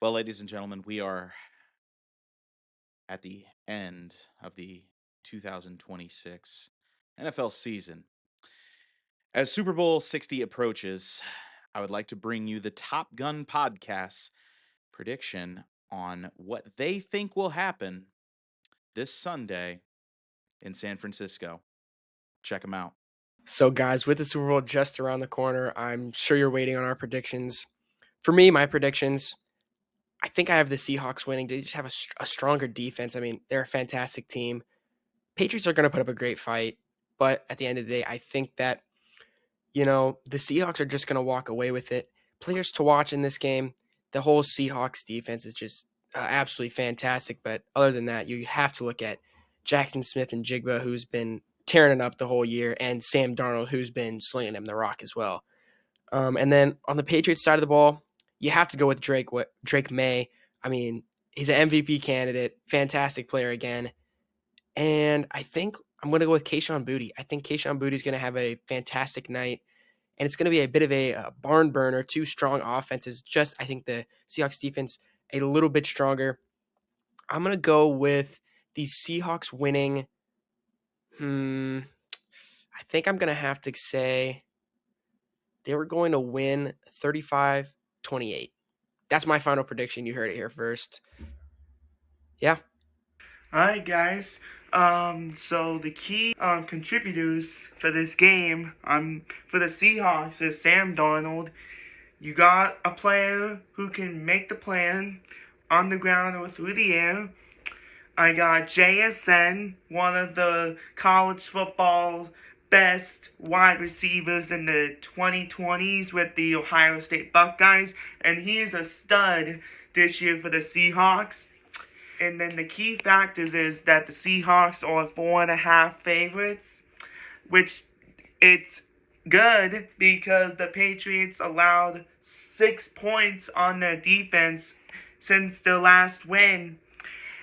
Well, ladies and gentlemen, we are at the end of the 2026 NFL season. As Super Bowl 60 approaches, I would like to bring you the Top Gun podcast's prediction on what they think will happen this Sunday in San Francisco. Check them out. So, guys, with the Super Bowl just around the corner, I'm sure you're waiting on our predictions. For me, my predictions, I think I have the Seahawks winning. They just have a stronger defense. I mean, they're a fantastic team. Patriots are going to put up a great fight, but at the end of the day, I think that, the Seahawks are just going to walk away with it. Players to watch in this game, the whole Seahawks defense is just absolutely fantastic. But other than that, you have to look at Jackson Smith and Jigba, who's been tearing it up the whole year, and Sam Darnold, who's been slinging him the rock as well. And then on the Patriots side of the ball, you have to go with Drake May. I mean, he's an MVP candidate, fantastic player again. And I think I'm going to go with Kayshon Boutte. I think Kayshon Boutte is going to have a fantastic night, and it's going to be a bit of a barn burner. Two strong offenses. Just I think the Seahawks defense a little bit stronger. I'm going to go with the Seahawks winning. I think I'm going to have to say they were going to win 35-28. That's my final prediction. You heard it here first. Yeah. Alright, guys. So the key contributors for this game, for the Seahawks is Sam Darnold. You got a player who can make the plan on the ground or through the air. I got JSN, one of the college football best wide receivers in the 2020s with the Ohio State Buckeyes, and he is a stud this year for the Seahawks. And then the key factors is that the Seahawks are 4.5 favorites, which it's good because the Patriots allowed 6 points on their defense since their last win.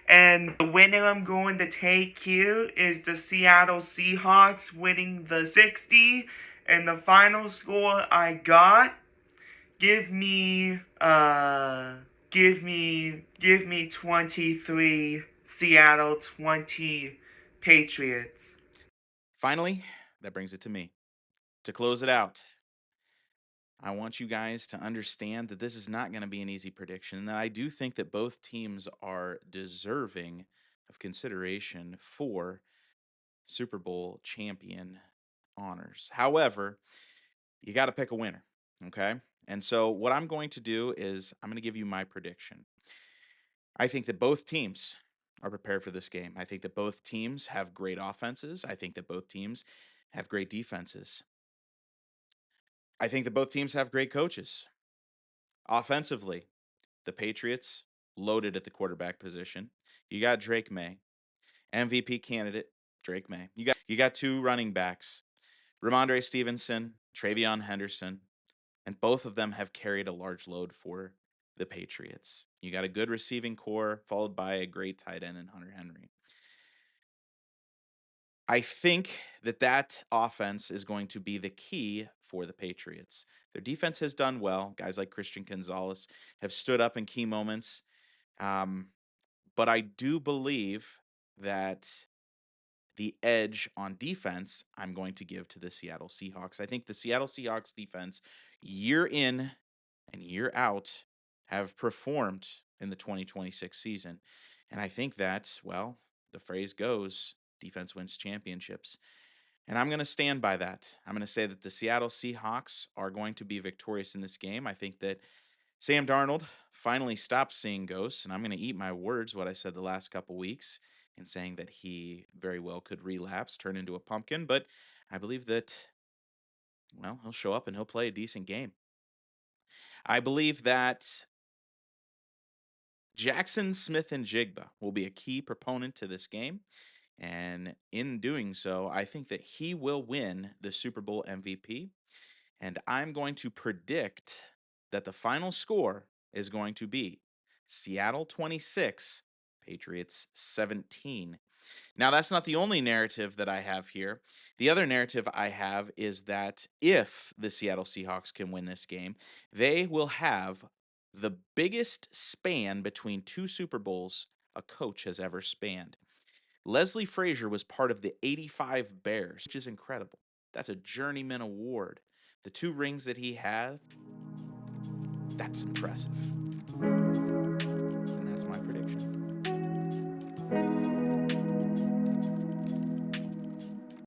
And the winner I'm going to take here is the Seattle Seahawks winning the 60. And the final score I got, give me 23 Seattle, 20 Patriots. Finally, that brings it to me. To close it out, I want you guys to understand that this is not going to be an easy prediction, and that I do think that both teams are deserving of consideration for Super Bowl champion honors. However, you got to pick a winner, okay? And so, what I'm going to do is I'm going to give you my prediction. I think that both teams are prepared for this game. I think that both teams have great offenses. I think that both teams have great defenses. I think that both teams have great coaches. Offensively, the Patriots loaded at the quarterback position. You got Drake May, MVP candidate Drake May. You got two running backs, Ramondre Stevenson, Travion Henderson, and both of them have carried a large load for the Patriots. You got a good receiving core followed by a great tight end in Hunter Henry. I think that offense is going to be the key for the Patriots. Their defense has done well. Guys like Christian Gonzalez have stood up in key moments. Um, but I do believe that the edge on defense I'm going to give to the Seattle Seahawks. I think the Seattle Seahawks defense, year in and year out, have performed in the 2026 season. And I think that, well, the phrase goes, defense wins championships. And I'm going to stand by that. I'm going to say that the Seattle Seahawks are going to be victorious in this game. I think that Sam Darnold finally stopped seeing ghosts, and I'm going to eat my words, what I said the last couple weeks, in saying that he very well could relapse, turn into a pumpkin. But I believe that, well, he'll show up and he'll play a decent game. I believe that Jackson Smith and Jigba will be a key proponent to this game. And in doing so, I think that he will win the Super Bowl MVP. And I'm going to predict that the final score is going to be Seattle 26, Patriots 17. Now, that's not the only narrative that I have here. The other narrative I have is that if the Seattle Seahawks can win this game, they will have the biggest span between two Super Bowls a coach has ever spanned. Leslie Frazier was part of the '85 Bears, which is incredible. That's a journeyman award. The 2 rings that he had, that's impressive.